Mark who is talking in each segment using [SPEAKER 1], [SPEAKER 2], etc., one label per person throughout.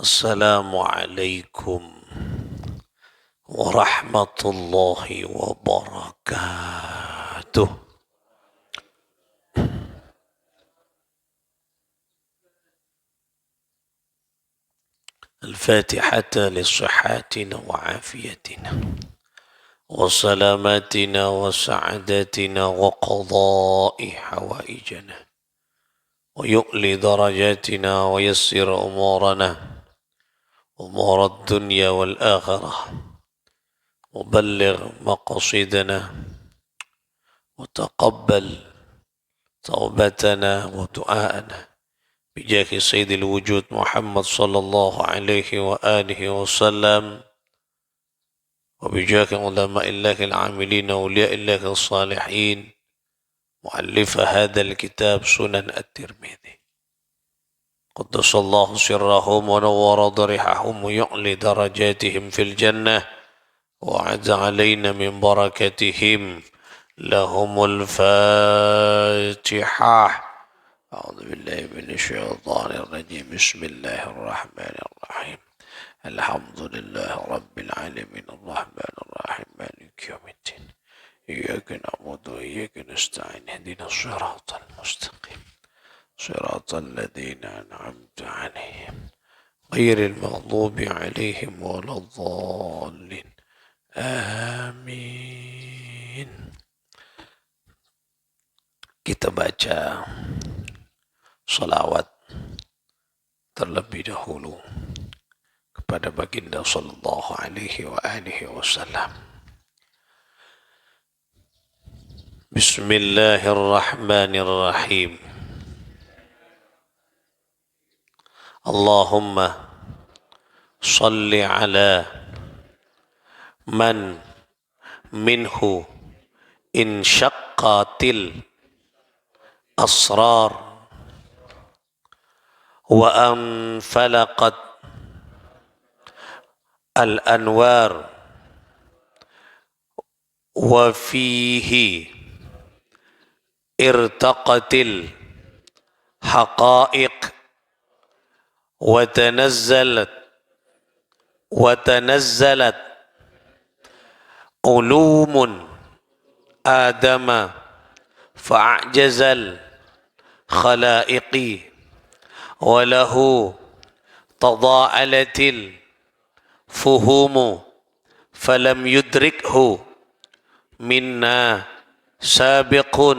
[SPEAKER 1] Assalamualaikum warahmatullahi wabarakatuh. Al-Fatihata li-sihhatina wa afiyatina wa salamatina wa sa'adatina wa qadai hawaijana wa yu'li darajatina wa yassir umurana umur ad-dunya wal akhirah wa balligh maqasidana wa taqabbal taubatana wa du'aana bijahi sayyidil wujud Muhammad sallallahu alaihi wa alihi wasallam wa bijahi ulama'illahil amilin awliya'illahil salihin muallif hadzal kitab Sunan At-Tirmidzi qaddasallahu sirrahum wa nawwara darihahum wa yu'li darajatihim fil jannah wa a'adza alaina min barakatihim lahumul fatihah. أعوذ بالله من الشيطان الرجيم بسم الله الرحمن الرحيم الحمد لله رب العالمين الرحمن الرحيم مالك يوم الدين إياك نعبد وإياك نستعين اهدنا الصراط المستقيم صراط الذين أنعمت عليهم غير المغضوب عليهم ولا الضالين آمين. Kita baca salawat terlebih dahulu kepada baginda sallallahu alaihi wa alihi wasallam. Bismillahirrahmanirrahim. Allahumma salli ala man minhu insyaqqatil asrar wa anfalaqat al-anwar wa fihi irtaqatil haqa'iq wa tanazzalat ulumun adama fa'ajazal khalaiqi وله تضاءلت الفهوم فلم يدركه منا سابق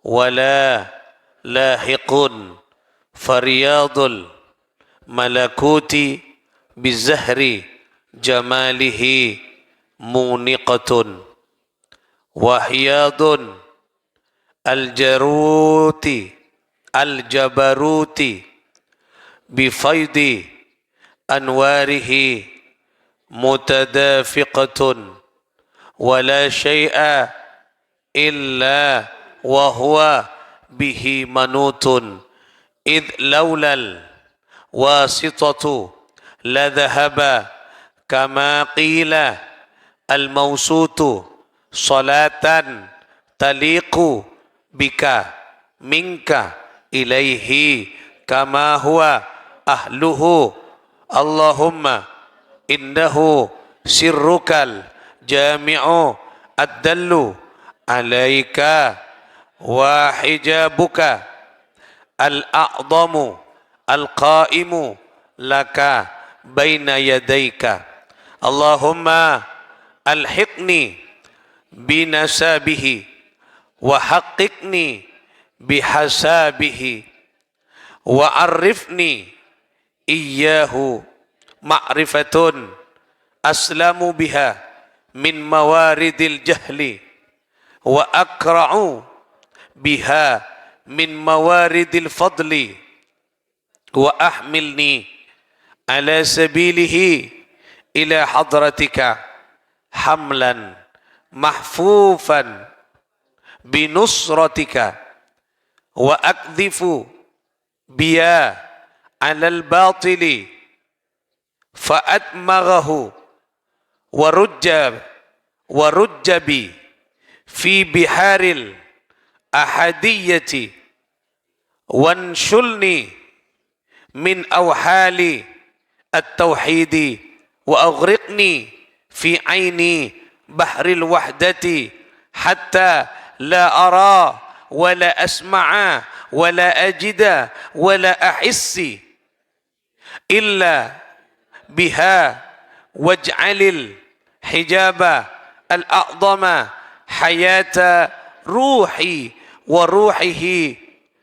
[SPEAKER 1] ولا لاحق فرياض الملكوت بزهر جماله مونقة وحياض الجبروت بفيض أنواره متدافقة ولا شيء إلا وهو به منوط إذ لولا الواسطة لذهب كما قيل الموسوط صلاة تليق بك منك ilaihi kama huwa ahluhu Allahumma innahu sirrukal jami'u ad-dallu alaika wa hijabuka al-a'zamu al-qa'imu laka baina yadayka Allahumma alhiqni binasabihi wa haqqiqni bihasabihi wa arifni iyyahu ma'rifatun aslamu biha min mawaridil jahli wa akra'u biha min mawaridil fadli wa ahmilni ala sabilihi ila hadratika hamlan mahfufan binusratika wa akdhifu biya alal batili fa atmaghahu wa rujjabi fi biharil ahadiyyati wanshulni min awhali at-tauhidi wa aghriqni fi aini bahril wahdati hatta la ara wa la asma'a wa la ajida wa la ahissi illa biha waj'alil hijaba al-a'zama hayata ruhi wa ruhihi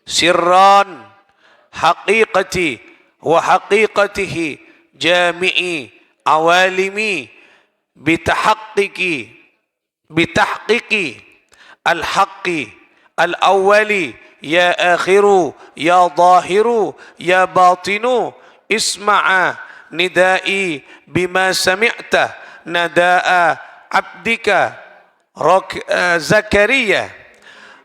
[SPEAKER 1] sirran haqiqati wa haqiqatihi jami'i awalimi bitahqiqi al-haqqi al-awwali ya akhiru ya zahiru ya batinu isma'a nidai bima sami'ta nada'a abdika Zakaria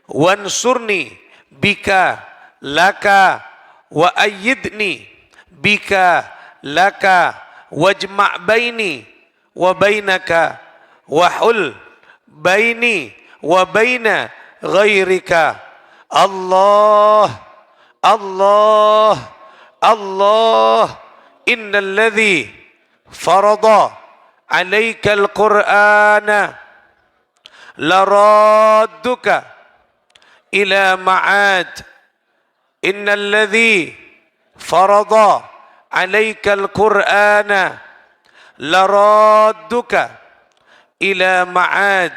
[SPEAKER 1] wansurni bika laka wa ayyidni bika laka wajma' baini wa bainaka wahul baini wa baina ghairika Allah Allah Allah innal ladzi farada alaika al-Qur'ana laradduka ila ma'ad innal ladzi farada alaika al-Qur'ana laradduka ila ma'ad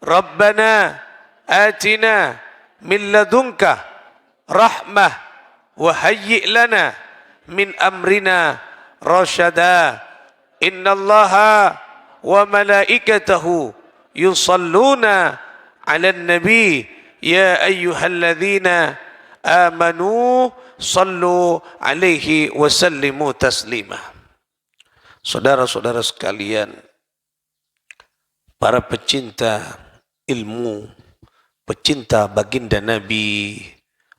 [SPEAKER 1] rabbana atina min ladunka rahmah wa hayyi' lana min amrina rasyada innallaha wa malaikatahu yusalluna 'alan nabi ya ayyuhalladzina amanu sallu 'alaihi wa sallimu taslima. Saudara-saudara sekalian, para pecinta ilmu, pecinta baginda Nabi,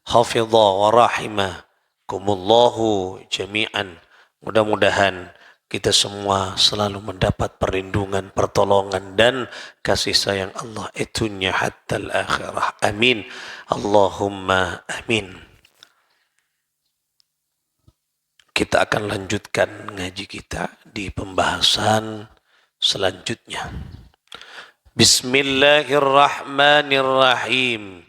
[SPEAKER 1] hafidha wa rahimakumullahu jami'an. Mudah-mudahan kita semua selalu mendapat perlindungan, pertolongan dan kasih sayang Allah itunya hattal akhirah. Amin. Allahumma amin. Kita akan lanjutkan ngaji kita di pembahasan selanjutnya. Bismillahirrahmanirrahim.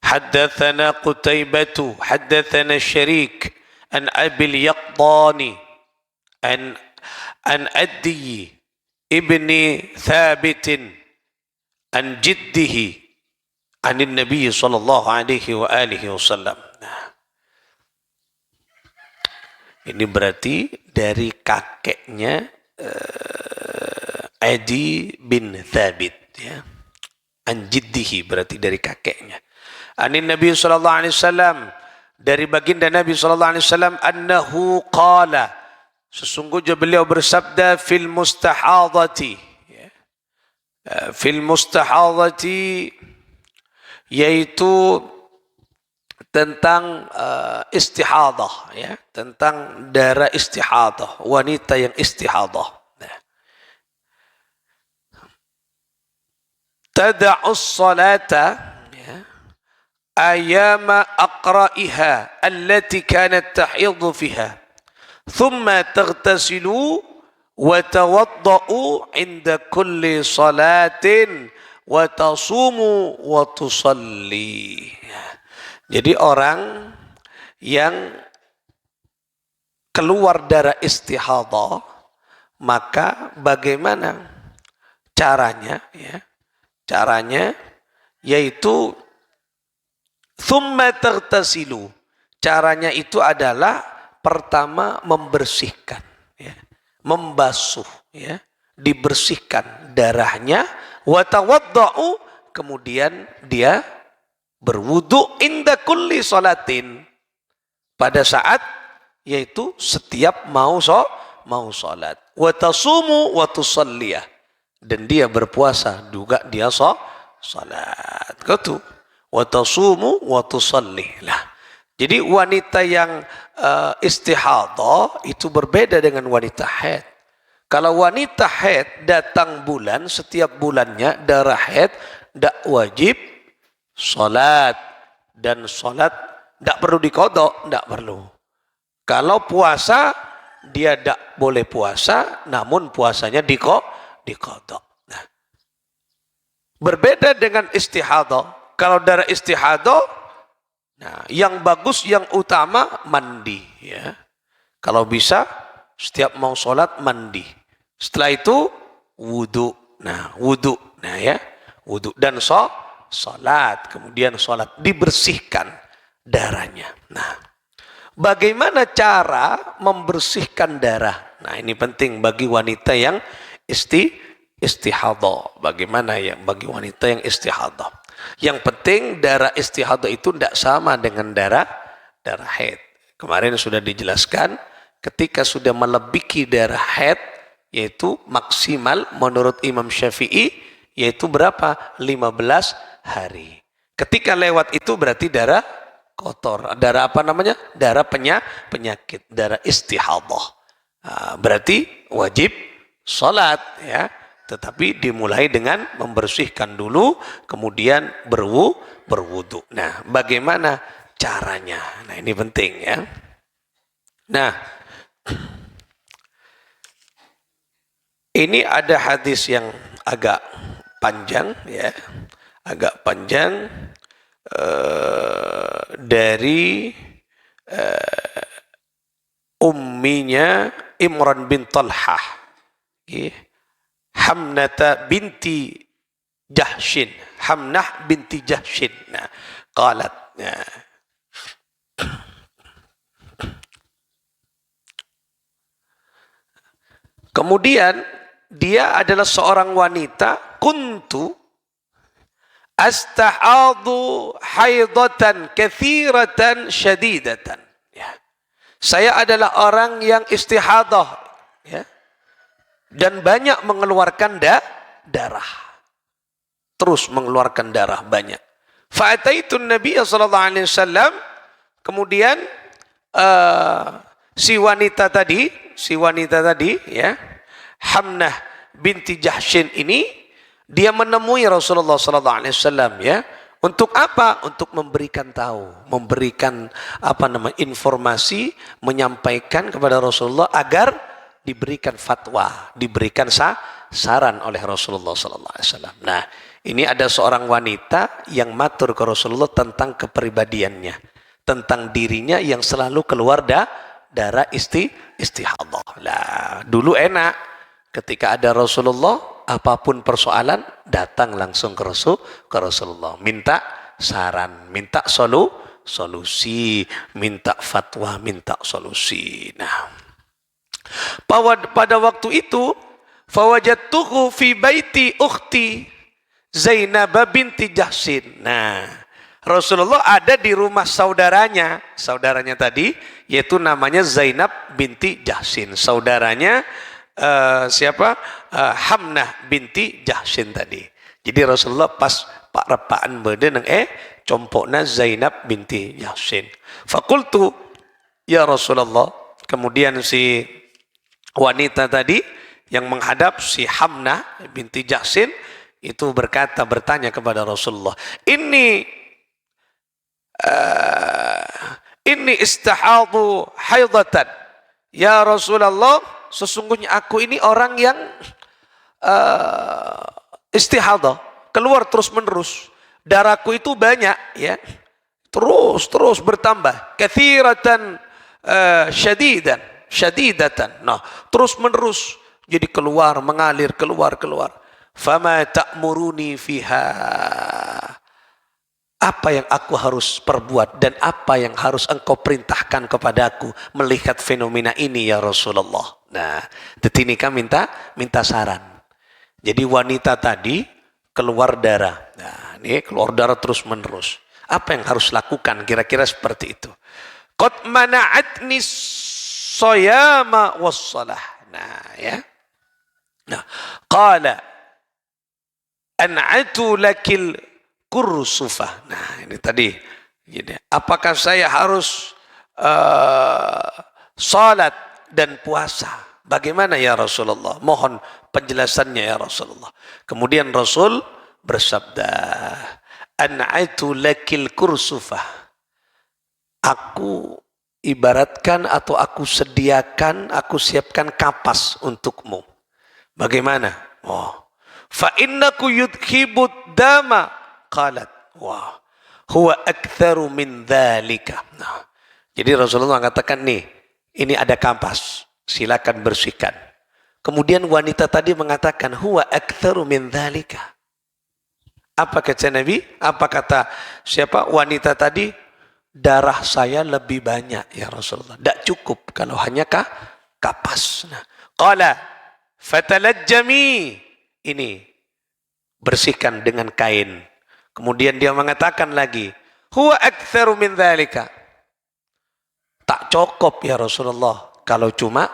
[SPEAKER 1] Haddatsana Qutaibatu, haddatsana Syarik an Abil Yaqdani an Addi ibni Thabitin an jiddihi anin Nabi sallallahu alaihi wa alihi wasallam. Ini berarti dari kakeknya Adi bin Thabit, ya. An jiddihi berarti dari kakeknya. Anin Nabi sallallahu alaihi wasallam, dari baginda Nabi sallallahu alaihi wasallam, annahu qala, sesungguhnya beliau bersabda, fil mustahadati, ya. Fil mustahadati yaitu tentang istihadah, ya, tentang darah istihadah, wanita yang istihadah. Tada'us salata, ya, ayama aqra'iha allati kanat tahidhu fiha thumma taghtasilu wa tawadda'u inda kulli salatin wa tasumu wa tusalli. Jadi orang yang keluar darah istihadah, maka bagaimana caranya, ya? Caranya yaitu thumma taghtasilu. Caranya itu adalah pertama membersihkan, ya, membasuh, ya, dibersihkan darahnya, wa tawadda'u, kemudian dia berwudu inda kulli salatin, pada saat yaitu setiap mau salat, wa tasumu wa tusalliyah, dan dia berpuasa juga dia salat. Gitu. Wa tasumu wa tusalli. Lah. Jadi wanita yang istihadah itu berbeda dengan wanita haid. Kalau wanita haid datang bulan, setiap bulannya darah haid, tidak wajib salat, dan salat tidak perlu diqadha, tidak perlu. Kalau puasa dia tidak boleh puasa, namun puasanya diqadha. Nah, berbeda dengan istihadah. Kalau darah istihadah, nah, yang bagus, yang utama mandi. Ya. Kalau bisa, setiap mau sholat mandi. Setelah itu wudu. Nah, wudu. Nah ya, wudu dan sholat. Kemudian sholat dibersihkan darahnya. Nah, bagaimana cara membersihkan darah? Nah, ini penting bagi wanita yang istihadah. Bagaimana ya bagi wanita yang istihadah? Yang penting darah istihadah itu tidak sama dengan darah haid. Kemarin sudah dijelaskan, ketika sudah melebihi darah haid, yaitu maksimal menurut Imam Syafi'i, yaitu berapa? 15 hari. Ketika lewat itu berarti darah kotor. Darah apa namanya? Darah penyakit, darah istihadah. Nah, berarti wajib sholat ya. Tetapi dimulai dengan membersihkan dulu, kemudian berwudu. Nah, bagaimana caranya? Nah, ini penting ya. Nah, ini ada hadis yang agak panjang ya, agak panjang dari umminya Imran bin Talhah, Hamnata binti Jahshin, Hamnah binti Jahshin. Nah, qalat. Nah. Kemudian dia adalah seorang wanita, kuntu astahadu haidatan kathiratan syadidatan. Ya. Saya adalah orang yang istihadah ya, dan banyak mengeluarkan darah. Terus mengeluarkan darah banyak. Fa'ataitun Nabi sallallahu alaihi wasallam, kemudian si wanita tadi ya, Hamnah binti Jahshin ini, dia menemui Rasulullah sallallahu alaihi wasallam ya. Untuk apa? Untuk memberikan informasi, menyampaikan kepada Rasulullah agar diberikan fatwa, diberikan saran oleh Rasulullah sallallahu alaihi wasallam. Nah, ini ada seorang wanita yang matur ke Rasulullah tentang kepribadiannya, tentang dirinya yang selalu keluar darah istihadah. Lah, dulu enak ketika ada Rasulullah, apapun persoalan datang langsung ke Rasulullah, minta saran, minta solusi, minta fatwa, minta solusi. Nah, pada waktu itu fawajadtuhu fi baiti ukhti Zainab binti Jahshin. Nah, Rasulullah ada di rumah saudaranya tadi, yaitu namanya Zainab binti Jahshin. Saudaranya siapa? Hamnah binti Jahshin tadi. Jadi Rasulullah pas pak repaan beden compokna Zainab binti Jahshin. Fakultu ya Rasulullah. Kemudian si wanita tadi yang menghadap si Hamnah binti Jahshin itu bertanya kepada Rasulullah, ini istihadu haidatan ya Rasulullah, sesungguhnya aku ini orang yang istihadah, keluar terus menerus, darahku itu banyak ya, terus bertambah, kathiratan syadidatan. Nah, terus menerus jadi mengalir keluar. Fama ta'muruni fiha, apa yang aku harus perbuat dan apa yang harus engkau perintahkan kepadaku melihat fenomena ini ya Rasulullah. Nah, ini kan minta saran. Jadi wanita tadi keluar darah. Nah, ini keluar darah terus menerus. Apa yang harus lakukan? Kira-kira seperti itu. Qad mana'atni shayama was-shalah. Nah, ya. Nah, qala an'atu lakil kursufah. Nah, ini tadi. Jadi, apakah saya harus salat dan puasa? Bagaimana ya Rasulullah? Mohon penjelasannya ya Rasulullah. Kemudian Rasul bersabda, an'atu lakil kursufah. Aku ibaratkan atau aku sediakan, aku siapkan kapas untukmu. Bagaimana? Oh, fa innaku yudhibud dama. Qalat, wah, huwa aktsaru min dzalika. Nah, jadi Rasulullah mengatakan nih, ini ada kapas, silakan bersihkan. Kemudian wanita tadi mengatakan huwa aktsaru min dzalika. Apa kata Nabi? Apa kata siapa wanita tadi? Darah saya lebih banyak ya Rasulullah. Tidak cukup kalau hanya kapas. Nah, qala fatalajjami. Ini bersihkan dengan kain. Kemudian dia mengatakan lagi, huwa aktsaru min dzalika. Tak cukup ya Rasulullah kalau cuma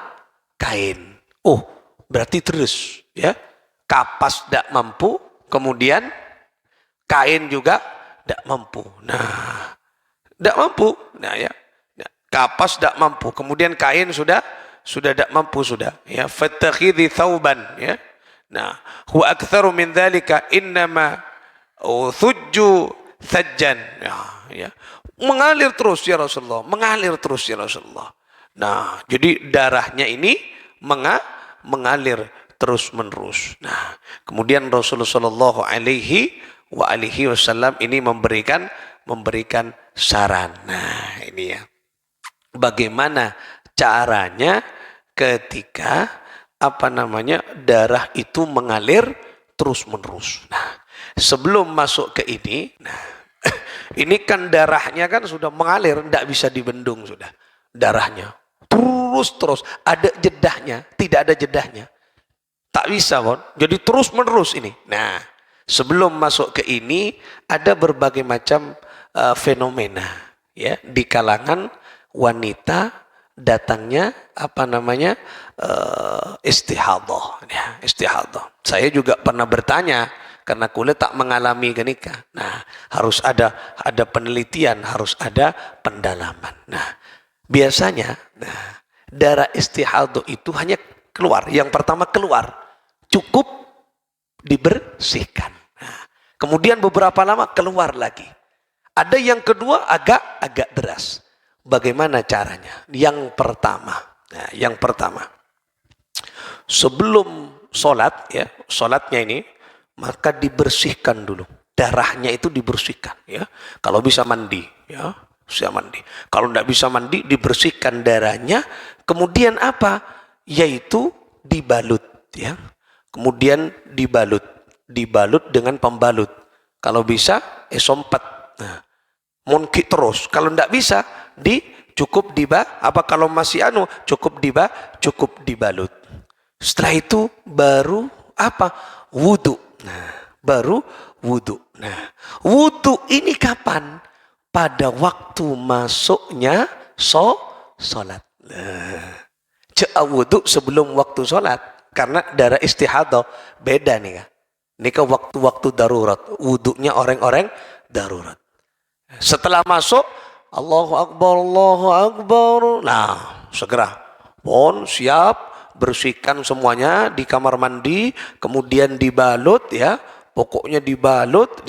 [SPEAKER 1] kain. Oh, berarti terus ya. Kapas tidak mampu, kemudian kain juga tidak mampu. Nah, tidak mampu. Nah ya, kapas tidak mampu. Kemudian kain sudah tidak mampu sudah. Ya, fattakhidhi thawban. Ya, nah, huwa aktsaru min dzalika innama thujju thajjan. Ya, mengalir terus ya Rasulullah. Mengalir terus ya Rasulullah. Nah, jadi darahnya ini mengalir terus menerus. Nah, kemudian Rasulullah Shallallahu Alaihi Wasallam ini memberikan saran. Nah, ini ya. Bagaimana caranya ketika darah itu mengalir terus menerus. Nah, sebelum masuk ke ini, nah, ini kan darahnya kan sudah mengalir, tidak bisa dibendung sudah. Darahnya terus ada jedahnya, tidak ada jedahnya. Tak bisa, Bon. Jadi terus menerus ini. Nah, sebelum masuk ke ini ada berbagai macam fenomena ya di kalangan wanita datangnya istihadah ya, istihadah. Saya juga pernah bertanya karena kulit tak mengalami kenikah. Nah, harus ada penelitian, harus ada pendalaman. Nah, biasanya darah istihadah itu hanya keluar. Yang pertama keluar, cukup dibersihkan. Nah, kemudian beberapa lama keluar lagi. Ada yang kedua agak deras. Bagaimana caranya? Yang pertama, sebelum sholat ya, sholatnya ini maka dibersihkan dulu. Darahnya itu dibersihkan ya. Kalau bisa mandi ya, bisa mandi. Kalau tidak bisa mandi dibersihkan darahnya. Kemudian apa? Yaitu dibalut ya. Kemudian dibalut dengan pembalut. Kalau bisa sompat. Nah, munkit terus. Kalau tidak bisa cukup kalau masih cukup dibalut. Setelah itu baru wudu. Nah, baru wudu. Nah, wudu ini kapan? Pada waktu masuknya sholat. Nah, wudu sebelum waktu sholat. Karena darah istihadah beda nih kan. Ini kan waktu-waktu darurat. Wudunya orang-orang darurat. Setelah masuk, Allahu Akbar. Nah, segera. Siap, bersihkan semuanya di kamar mandi. Kemudian dibalut ya. Pokoknya dibalut.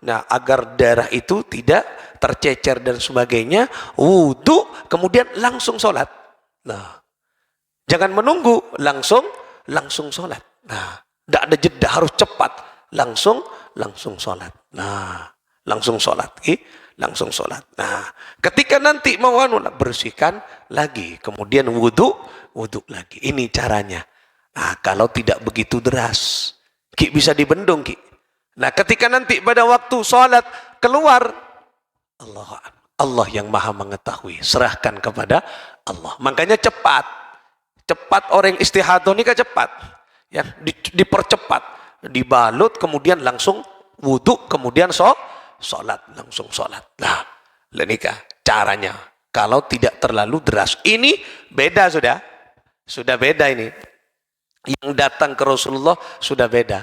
[SPEAKER 1] Nah, agar darah itu tidak tercecer dan sebagainya. Wudu, kemudian langsung sholat. Nah, jangan menunggu, langsung sholat. Nah, tidak ada jeda, harus cepat. Langsung sholat. Nah, langsung sholat. Nah, ketika nanti mau bersihkan lagi. Kemudian wudu lagi. Ini caranya. Nah, kalau tidak begitu deras, Ki bisa dibendung, Ki. Nah, ketika nanti pada waktu sholat keluar, Allah yang maha mengetahui. Serahkan kepada Allah. Makanya cepat orang istihadah ini kan cepat ya, dipercepat, dibalut kemudian langsung wudu, kemudian sholat. Nah, nikah caranya kalau tidak terlalu deras. Ini beda sudah beda ini. Yang datang ke Rasulullah sudah beda.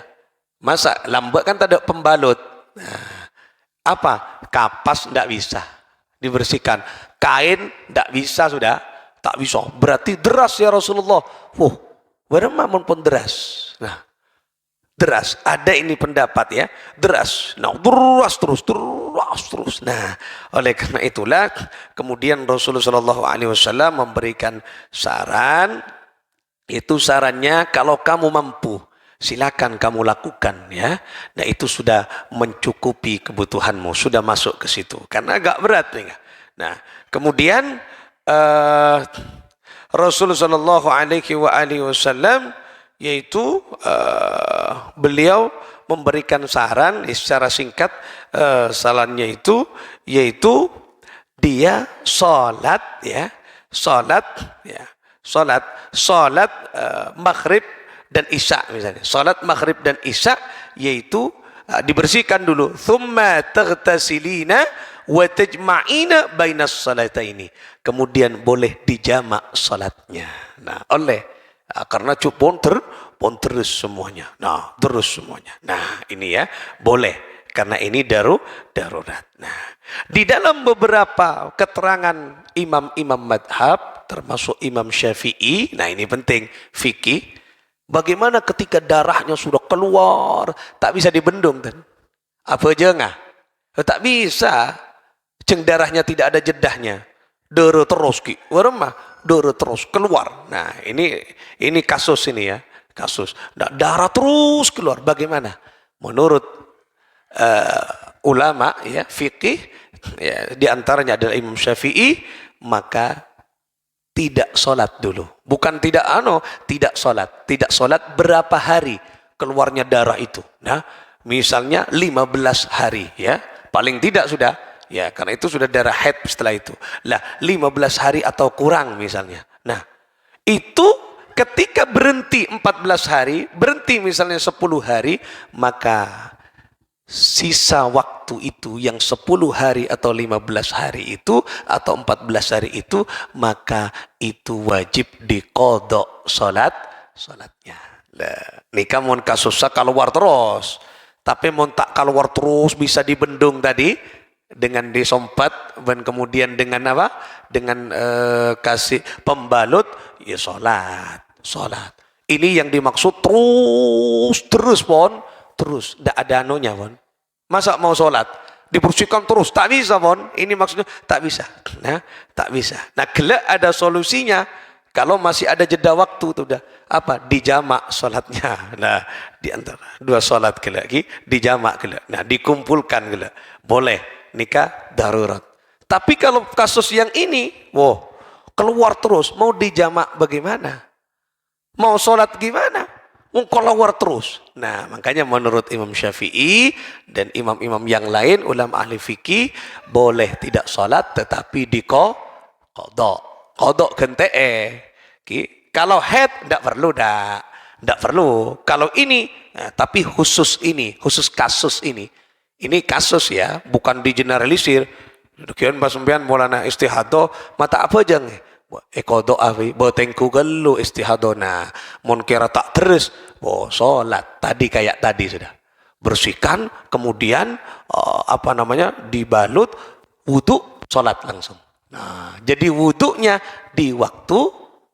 [SPEAKER 1] Masa lambat kan tak ada pembalut. Nah, kapas tidak bisa dibersihkan, kain tidak bisa sudah. Tak bisa. Berarti deras ya Rasulullah. Bermamun pun deras. Nah, deras. Ada ini pendapat ya, deras. Nah, deras terus. Nah, oleh karena itulah kemudian Rasulullah SAW memberikan saran. Itu sarannya kalau kamu mampu, silakan kamu lakukan ya. Nah, itu sudah mencukupi kebutuhanmu, sudah masuk ke situ. Karena agak berat nih. Nah, kemudian Rasulullah Shallallahu Alaihi Wasallam yaitu beliau memberikan saran secara singkat, sarannya itu yaitu dia sholat ya, sholat maghrib dan isya misalnya, sholat maghrib dan isya yaitu dibersihkan dulu, thumma taghtasilina wa tajma'ina bainas salataini, kemudian boleh dijamak salatnya. Nah, karena pun terus semuanya. Nah, terus semuanya. Nah, ini ya, boleh karena ini darurat. Nah, di dalam beberapa keterangan imam-imam madhab termasuk Imam Syafi'i, nah ini penting fikih, bagaimana ketika darahnya sudah keluar tak bisa dibendung kan? Apa aja nggak? Tak bisa. Ceng darahnya tidak ada jedahnya, darah terus ki, warma darah terus keluar. Nah ini kasus ini ya, kasus. Nah, darah terus keluar, bagaimana? Menurut ulama ya fikih ya, diantaranya adalah Imam Syafi'i, maka tidak sholat dulu. Bukan tidak sholat berapa hari keluarnya darah itu. Nah, misalnya 15 hari ya, paling tidak sudah. Ya, karena itu sudah darah haid setelah itu. Lah, 15 hari atau kurang misalnya. Nah, itu ketika berhenti 14 hari, berhenti misalnya 10 hari, maka sisa waktu itu yang 10 hari atau 15 hari itu atau 14 hari itu, maka itu wajib diqadha salatnya. Lah, nikah mon kasusnya keluar terus. Tapi mon tak keluar terus bisa dibendung tadi dengan disompat dan kemudian dengan apa? Dengan kasih pembalut, ya sholat. Ini yang dimaksud terus pon, terus tidak ada anunya pon. Masa mau sholat dibersihkan terus, tak bisa pon. Ini maksudnya tak bisa. Nah, tak bisa. Nah, kelak ada solusinya. Kalau masih ada jeda waktu itu udah apa? Dijamak sholatnya. Nah, di antara dua sholat kelak lagi dijamak kelak. Nah, dikumpulkan kelak. Boleh. Nikah darurat. Tapi kalau kasus yang ini, keluar terus, mau dijamak bagaimana? Mau sholat gimana? Mau keluar terus. Nah, makanya menurut Imam Syafi'i dan imam-imam yang lain, ulama ahli fikih, boleh tidak sholat tetapi diqadha. Qadha kente. Kalau haid tidak perlu. Kalau ini, tapi khusus kasus ini. Ini kasus ya, bukan digeneralisir. Kian basempian mulana istihadoh, mata apa aja nih? Qadha awi, botengku gelu istihadona. Mun kira tak terus, sholat. Kayak tadi sudah. Bersihkan, kemudian dibalut, wudu, sholat langsung. Nah, jadi wudunya di waktu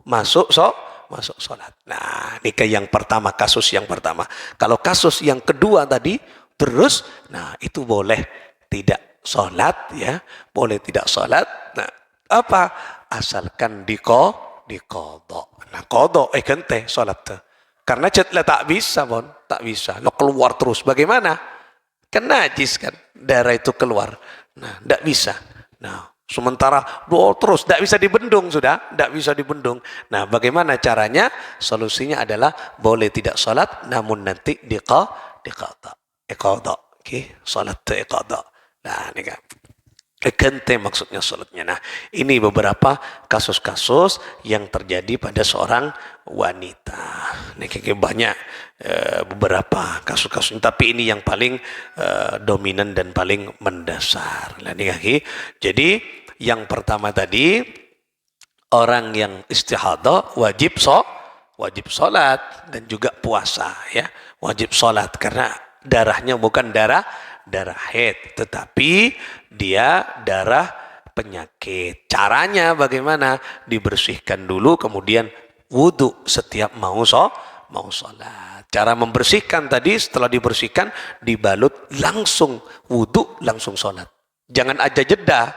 [SPEAKER 1] masuk sholat. Nah, ini yang pertama, kasus yang pertama. Kalau kasus yang kedua tadi, terus, nah itu boleh tidak sholat ya, boleh tidak sholat. Nah, apa? Asalkan diqadha. Nah, qadha kente sholat tuh. Karena cetlah tak bisa tak bisa. Lo keluar terus, bagaimana? Kan najis kan, darah itu keluar. Nah, tidak bisa. Nah, sementara terus tidak bisa dibendung sudah, tidak bisa dibendung. Nah, bagaimana caranya? Solusinya adalah boleh tidak sholat, namun nanti diqadha. Iqadha, salat iqadha. Nah, ini kan kente maksudnya salatnya. Nah, ini beberapa kasus-kasus yang terjadi pada seorang wanita. Ini kayak banyak beberapa kasus-kasus, tapi ini yang paling dominan dan paling mendasar. Nah, ini jadi yang pertama tadi, orang yang istihadah wajib sholat dan juga puasa ya, wajib sholat karena darahnya bukan darah haid, tetapi dia darah penyakit. Caranya bagaimana? Dibersihkan dulu, kemudian wudu setiap mau mau sholat. Cara membersihkan tadi, setelah dibersihkan dibalut langsung wudu, langsung sholat. Jangan aja jeda.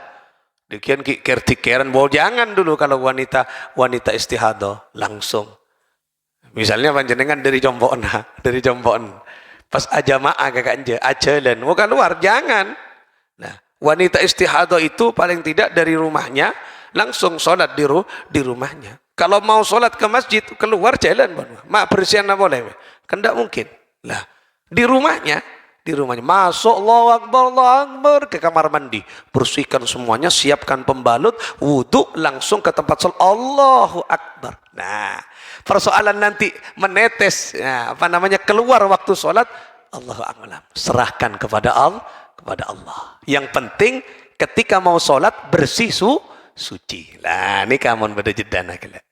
[SPEAKER 1] Demikian kertikeran bahwa jangan dulu kalau wanita istihadah langsung. Misalnya panjenengan dari Jombon, pas aja ma'a kakak ajalan mau keluar jangan. Nah, wanita istihadah itu paling tidak dari rumahnya langsung sholat di rumahnya. Kalau mau sholat ke masjid keluar jalan, mak bersihan apa boleh? Kan tidak mungkin. Lah, di rumahnya masuk Allahu Akbar ke kamar mandi, bersihkan semuanya, siapkan pembalut, wudhu, langsung ke tempat sholat, Allahu Akbar. Nah, persoalan nanti menetes, keluar waktu sholat, Allahu Akbar, serahkan kepada Allah. Yang penting ketika mau sholat bersih suci. Lah, ini kamu pada jedana kala.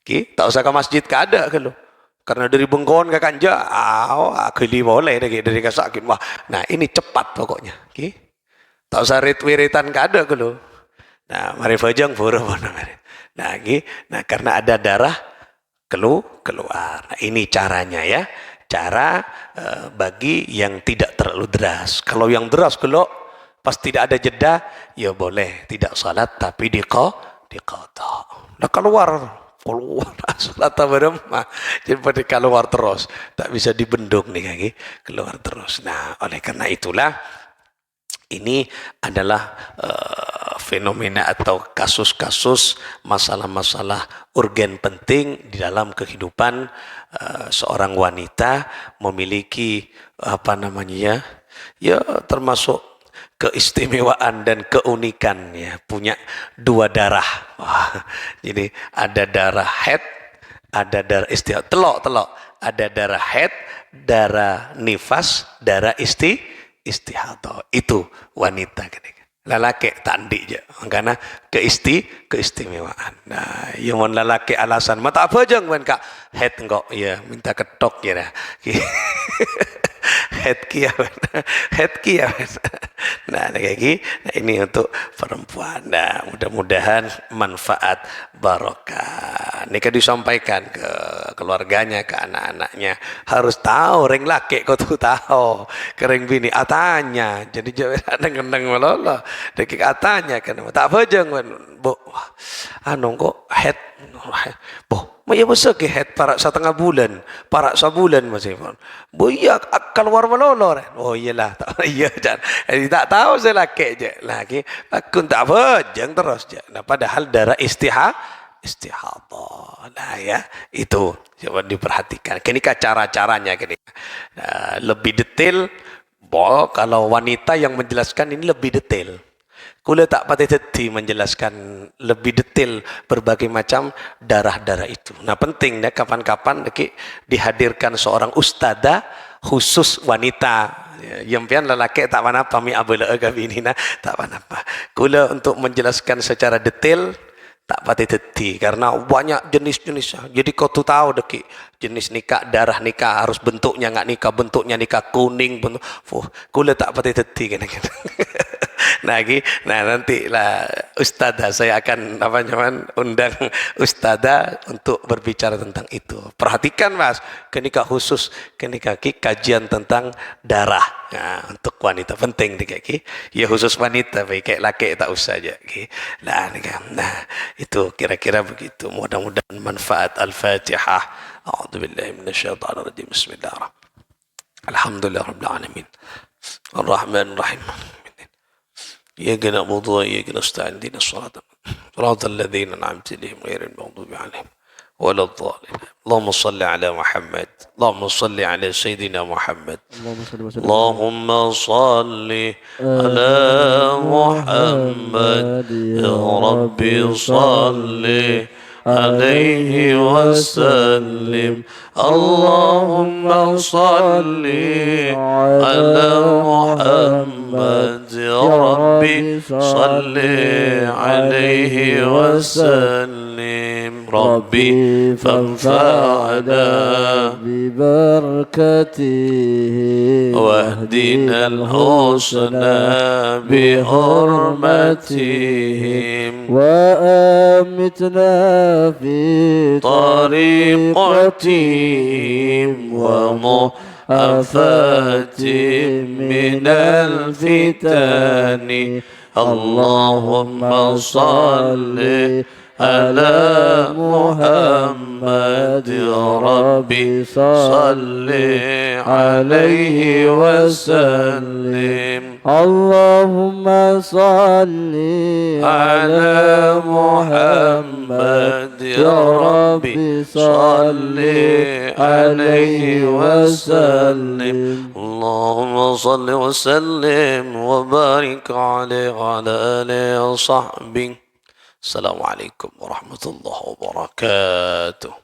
[SPEAKER 1] Tak usah ke masjid kada kalau. Karena dari Bengkon ke Kanja, keli boleh dari kasakin. Wah, nah ini cepat pokoknya. Tak usah rit-wiritan kada kalau. Nah, mari fajang pura. Nah, karena ada darah keluar. Nah, ini caranya ya. Cara bagi yang tidak terlalu deras. Kalau yang deras kalau pas tidak ada jeda, ya boleh tidak salat tapi diqadha. Nah, keluar salat beremah. Jadi pada keluar terus, tak bisa dibendung nih kaki, keluar terus. Nah, oleh karena itulah ini adalah fenomena atau kasus-kasus masalah-masalah urgen penting di dalam kehidupan seorang wanita memiliki ya termasuk keistimewaan dan keunikan ya, punya dua darah. Jadi ada darah haid, ada darah istihadah, telok. Ada darah haid, darah nifas, darah istihadah. Itu wanita lalaki tandi je. Karena keistimewaan. Nah, yang lalaki alasan mata apa jeng kan kak haid engkau ya minta ketok ya dah. Head kia. Nah, ini untuk perempuan. Nah, mudah-mudahan manfaat barokah. Ini kan disampaikan ke keluarganya, ke anak-anaknya. Harus tahu, ring laki kau tuh tahu. Kering bini atanya. Jadi jangan ngendeng melolo. Deki atanya kan. Tak apa jangan. Bu, kok head. Bu, ya besar ke head para setengah bulan, para sebulan masih pun. Bu iya keluar melolor. Oh iyalah, iya jangan. Tak tahu saya laki je. Lagi aku tak apa, jangan terus je. Nah, padahal darah istihadah. Nah ya, itu coba diperhatikan. Kini cara-caranya kini. Nah, lebih detail. Kalau wanita yang menjelaskan ini lebih detail. Kula tak patih teti menjelaskan lebih detail berbagai macam darah-darah itu. Nah, penting deh kapan-kapan dihadirkan seorang ustadzah khusus wanita. Yang pian lelaki tak apa mi abula ini tak apa. Kula untuk menjelaskan secara detail tak patih teti karena banyak jenis-jenisnya. Jadi kau tu tahu deki jenis nikah, darah nikah harus bentuknya bentuknya nikah kuning bentuk. Kula tak patih teti kan. Nah, nanti lah ustadzah saya akan undang ustadzah untuk berbicara tentang itu. Perhatikan Mas, kenikah khusus kenikah kajian tentang darah. Nah, untuk wanita penting nih ya khusus wanita baik kayak laki tak usah aja. Nah, itu kira-kira begitu. Mudah-mudahan manfaat. Al-Fatihah. A'udzubillahi minasyaitonirrajim. Bismillahirrahmanirrahim. Alhamdulillahirabbil alamin. Ar-Rahmanir Rahim. إياك نعبد وإياك نستعين اهدنا صراط الذين أنعمت عليهم غير المغضوب عليهم ولا الضالين اللهم صل على محمد اللهم صل على سيدنا محمد اللهم صل على محمد يا ربي صل عليه وسلم اللهم صل على محمد يا ربي صل عليه وسلم ربي فانفعنا
[SPEAKER 2] ببركته
[SPEAKER 1] واهدنا الحسنى بحرمتهم
[SPEAKER 2] وأمتنا في
[SPEAKER 1] طريقتهم ومعافاة من الفتن اللهم صل على محمد يا ربي صل عليه وسلم
[SPEAKER 2] اللهم صل على
[SPEAKER 1] محمد يا ربي صل عليه وسلم اللهم صل وسلم وبارك عليه وعلى آله وصحبه. السلام عليكم ورحمة الله وبركاته.